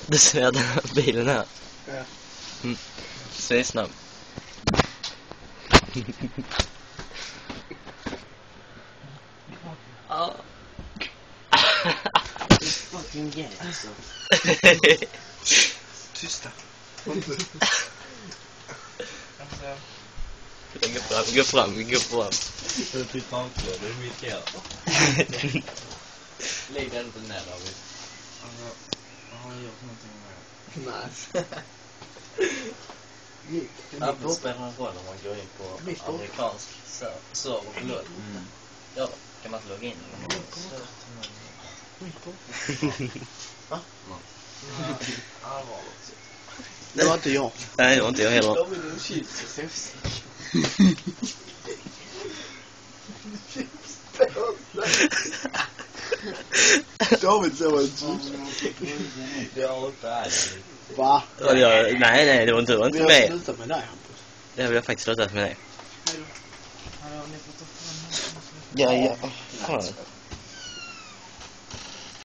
Du ser den här bilen här. Ja. Säg snabb. Ja. Fucking gay alltså. Tysta. Gå fram. Det är typ avklart, det är mycket jag. Lägg den inte ner, David. Jag har gjort någonting med Det spelar en roll om man går in på amerikansk server på LOL. Ja, kan man inte logga in? Va? det var inte jag. Nej, det var inte jag heller. David så var det chips. Det var inte här. Va? Nej, det var inte Vi har med. slutat med dig, Hampus. Det har jag faktiskt slutat med dig. Hejdå. Ja. Fan.